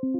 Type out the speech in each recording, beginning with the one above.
Y'all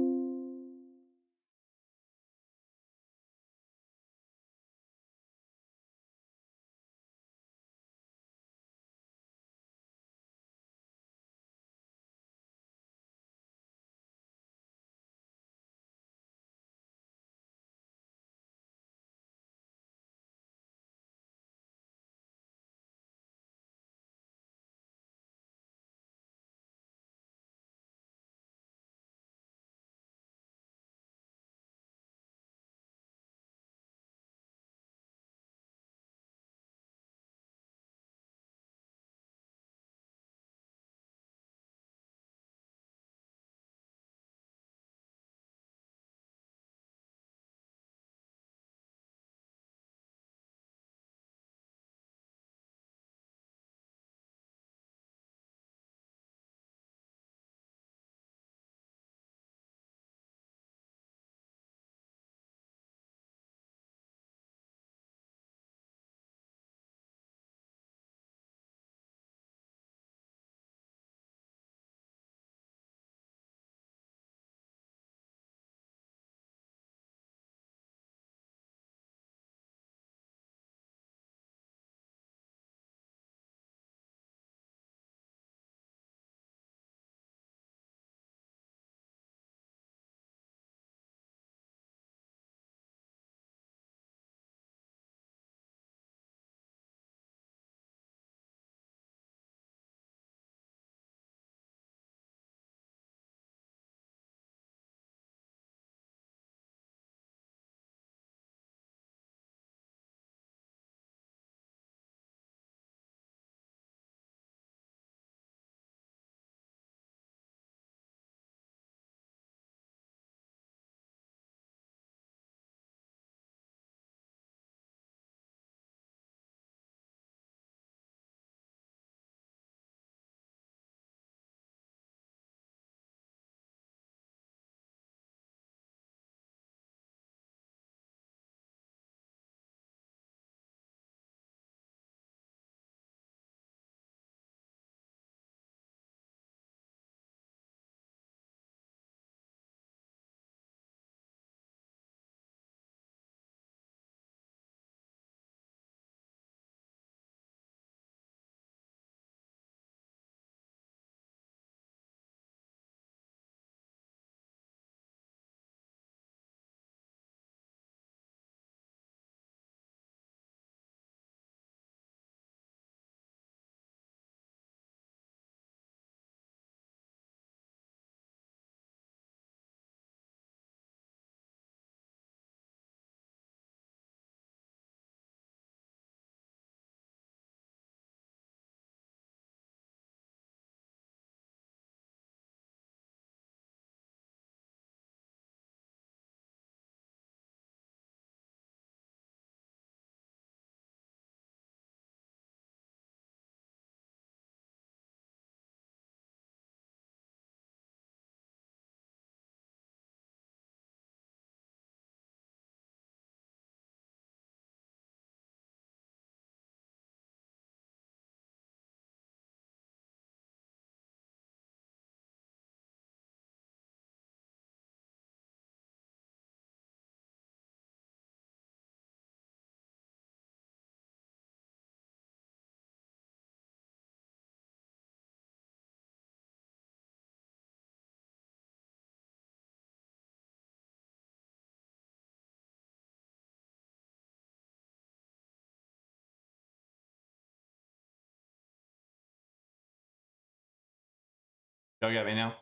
got me now? Got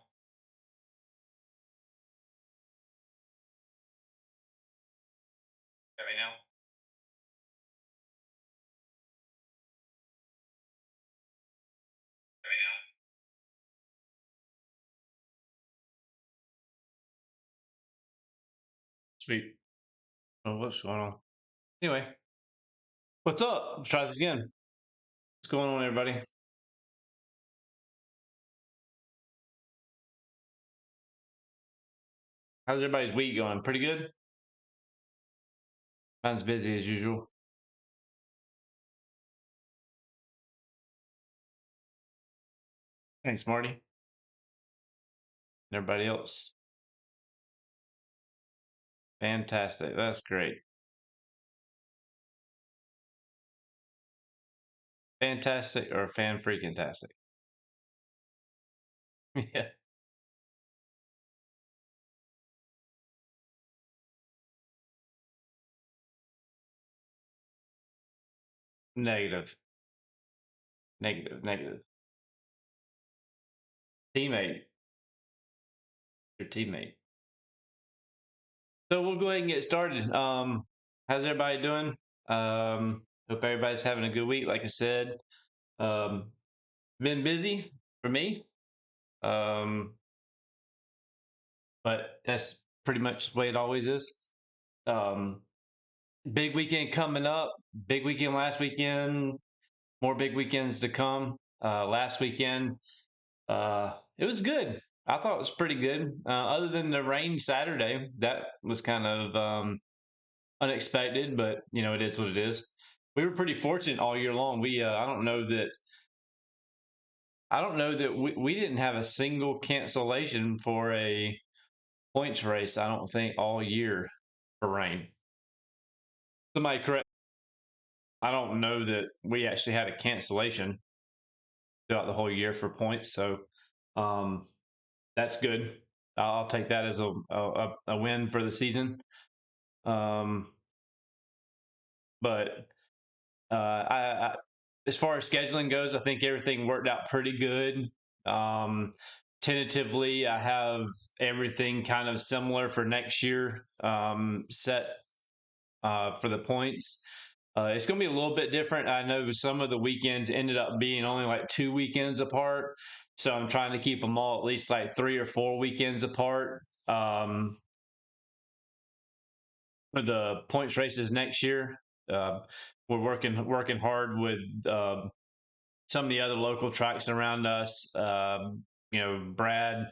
me now? Got me now? Sweet. Oh, what's going on? Anyway, what's up? Let's try this again. What's going on, everybody? How's everybody's week going? Pretty good? Mine's busy as usual. Thanks, Marty. And everybody else. Fantastic. That's great. Fantastic or fan freaking tastic? Yeah. Negative. Negative. Negative. Teammate. Your teammate. So we'll go ahead and get started. How's everybody doing? Hope everybody's having a good week. Like I said, um, been busy for me. Um, but that's pretty much the way it always is. Um, Big weekend coming up. Big weekend last weekend. More big weekends to come. Last weekend, it was good. I thought it was pretty good. Other than the rain Saturday, that was kind of unexpected, but it is what it is. We were pretty fortunate all year long. We I don't know that we didn't have a single cancellation for a points race. I don't think all year for rain. Somebody correct. I don't know that we actually had a cancellation throughout the whole year for points. So um, that's good. I'll take that as a win for the season. Um, but as far as scheduling goes, I think everything worked out pretty good. Um, Tentatively, I have everything kind of similar for next year set for the points. It's going to be a little bit different. I know some of the weekends ended up being only like 2 weekends apart. So I'm trying to keep them all at least like 3 or 4 weekends apart for the points races next year. Uh, we're working hard with some of the other local tracks around us. Brad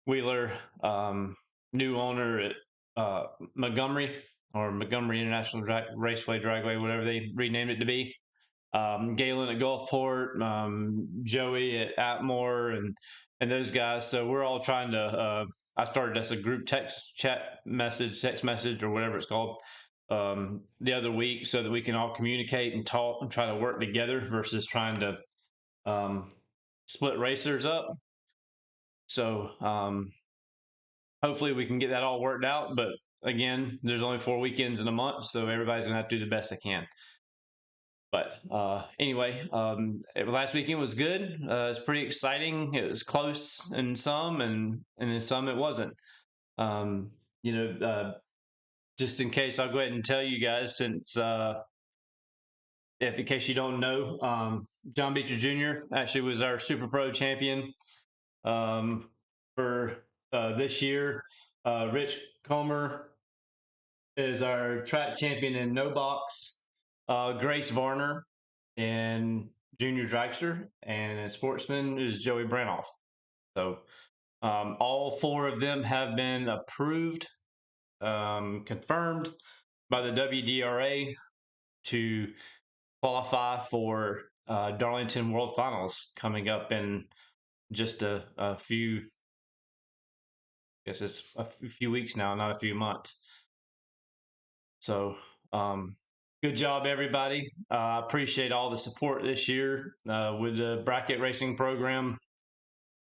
Wheeler, new owner at Montgomery or Montgomery International Raceway Dragway, whatever they renamed it to be. Galen at Gulfport, Joey at Atmore, and those guys. So we're all trying to. I started as a group text message, or whatever it's called, the other week, so that we can all communicate and talk and try to work together versus trying to um, split racers up. So hopefully we can get that all worked out. But again, there's only 4 weekends in a month, so everybody's gonna have to do the best they can. But anyway, last weekend was good. It's pretty exciting. It was close in some, and in some it wasn't. Um, you know, just in case, I'll go ahead and tell you guys, since if in case you don't know, John Beecher Jr. actually was our Super Pro champion um, for this year. Rich Comer is our track champion in no box. Grace Varner and junior dragster, and a sportsman is Joey Branoff. So all four of them have been approved, confirmed by the WDRA to qualify for Darlington World Finals coming up in just a few. I guess it's a few weeks now, not a few months. So, good job, everybody. I appreciate all the support this year with the bracket racing program.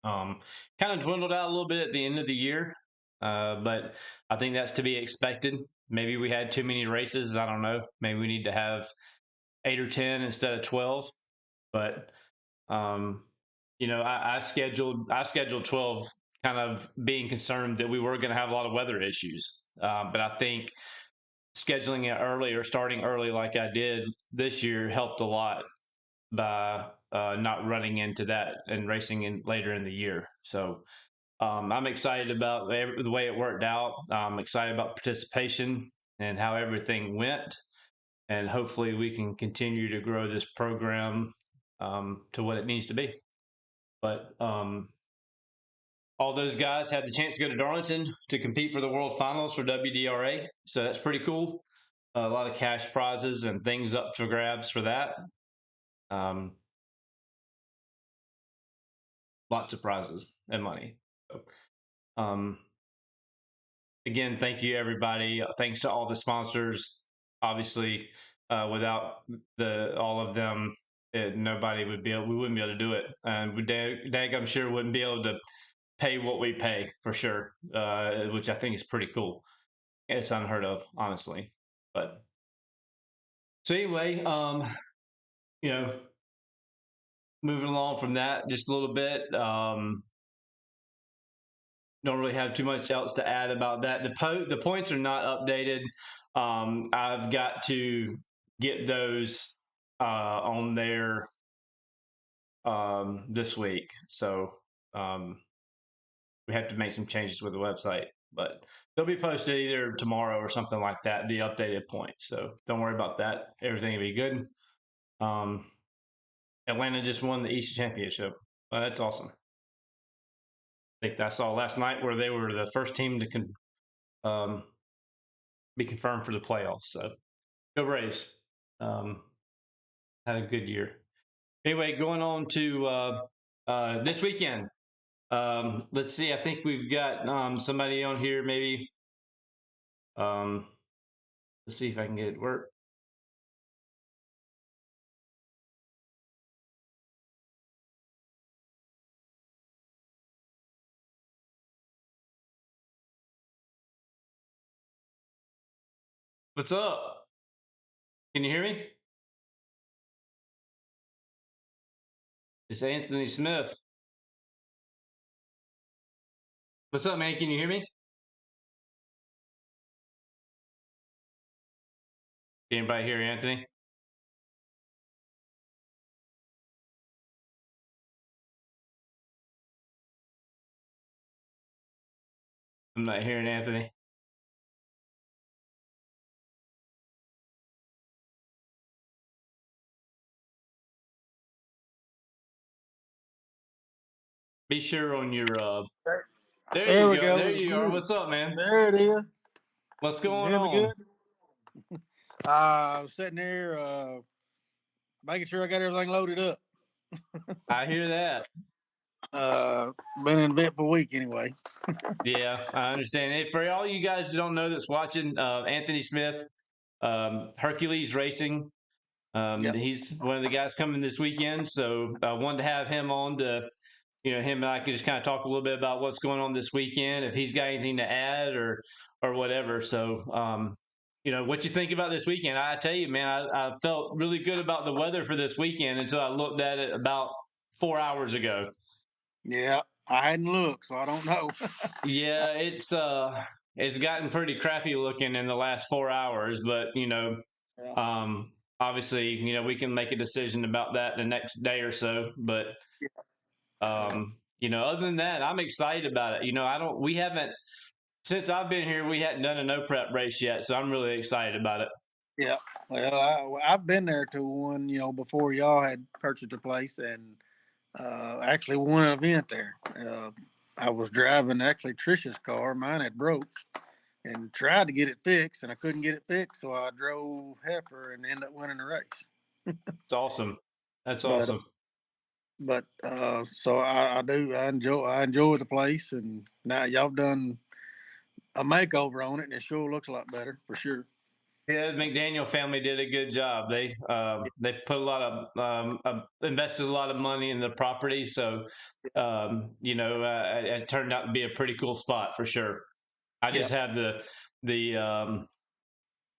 Kind of dwindled out a little bit at the end of the year, but I think that's to be expected. Maybe we had too many races. I don't know. Maybe we need to have 8 or 10 instead of 12. But um, I scheduled 12, kind of being concerned that we were going to have a lot of weather issues. But I think scheduling it early or starting early like I did this year helped a lot by not running into that and racing in later in the year. So I'm excited about the way it worked out. I'm excited about participation and how everything went. And hopefully we can continue to grow this program to what it needs to be. But all those guys had the chance to go to Darlington to compete for the World Finals for WDRA. So that's pretty cool. A lot of cash prizes and things up for grabs for that. Um, Lots of prizes and money. So, um, again, thank you everybody. Thanks to all the sponsors. Obviously, without all of them, nobody would be able. We wouldn't be able to do it, and Dag, I'm sure wouldn't be able to pay what we pay for sure, which I think is pretty cool. It's unheard of, honestly. But so anyway, you know, moving along from that just a little bit. Don't really have too much else to add about that. The points are not updated. I've got to get those on there this week, so um, we have to make some changes with the website, but they'll be posted either tomorrow or something like that. The updated points, so don't worry about that. Everything will be good. Um, Atlanta just won the East Championship. That's awesome. I think I saw last night where they were the first team to um, be confirmed for the playoffs. So go Rays. Um, had a good year. Anyway, going on to this weekend. Let's see. I think we've got somebody on here. Maybe. Um, let's see if I can get it work. What's up? Can you hear me? It's Anthony Smith. What's up, man? Can you hear me? Anybody hear Anthony? I'm not hearing Anthony. Be sure on your. There There you we go. go. There It's you are. muted. What's up, man? There it is. What's Can you going hear me on? good? I was sitting here making sure I got everything loaded up. I hear that. Been in bed for a week anyway. Yeah, I understand. Hey, for all you guys who don't know that's watching, Anthony Smith, Hercules Racing. Yep. He's one of the guys coming this weekend, so I wanted to have him on to, him and I could just kind of talk a little bit about what's going on this weekend, if he's got anything to add or whatever. So, what you think about this weekend? I tell you, man, I felt really good about the weather for this weekend until I looked at it about 4 hours ago. Yeah. I hadn't looked, so I don't know. Yeah, it's gotten pretty crappy looking in the last 4 hours, but Yeah. obviously, we can make a decision about that the next day or so. But Yeah. other than that, I'm excited about it. We haven't since I've been here, we hadn't done a no prep race yet, so I'm really excited about it. Yeah. Well, I've been there to one, before y'all had purchased a place and actually won an event there. I was driving actually Trisha's car. Mine had broke and tried to get it fixed, and I couldn't get it fixed, so I drove Heifer and ended up winning the race. It's awesome. That's But awesome. so I enjoy the place, and now y'all done a makeover on it, and it sure looks a lot better for sure. Yeah, the McDaniel family did a good job. They put a lot of invested a lot of money in the property, so it turned out to be a pretty cool spot for sure. I Yeah, just have the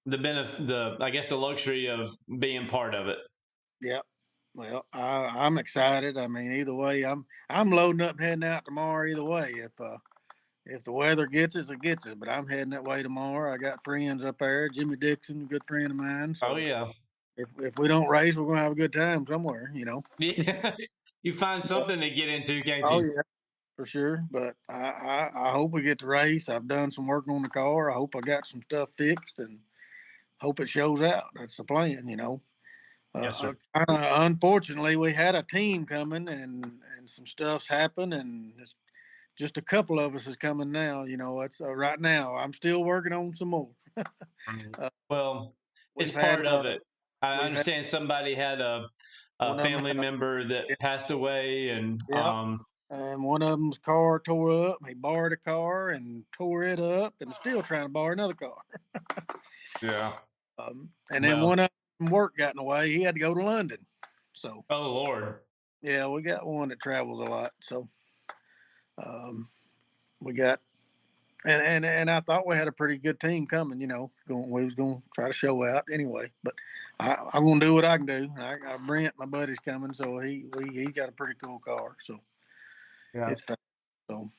benefit, the I guess the luxury of being part of it. yeah. Well, I'm excited. I mean, either way, I'm loading up, heading out tomorrow. Either way, if the weather gets us, it gets us. But I'm heading that way tomorrow. I got friends up there. Jimmy Dixon, a good friend of mine. Oh So yeah, if we don't race, we're gonna have a good time somewhere. yeah. You find But, something to get into, can't oh you? yeah, for sure. But I hope we get to race. I've done some work on the car. I hope I got some stuff fixed and hope it shows out. That's the plan. Yes, sir. Unfortunately, we had a team coming and some stuff's happened, and it's just a couple of us is coming now. It's right now. I'm still working on some more. Mhm. uh, Well, it's we've had part of it. I we've had understand somebody had a one of them family had member that passed away, and yeah and one of them's car tore up. He borrowed a car and tore it up, and still trying to borrow another car. Yeah. And then Well, one of them work got in the way. He had to go to London. So oh Lord. yeah, we got one that travels a lot. So um, we got and I thought we had a pretty good team coming. We was going to try to show out anyway. But I'm going to do what I can do. Brent, my buddy's coming, so he got a pretty cool car. So Yeah. it's fun. So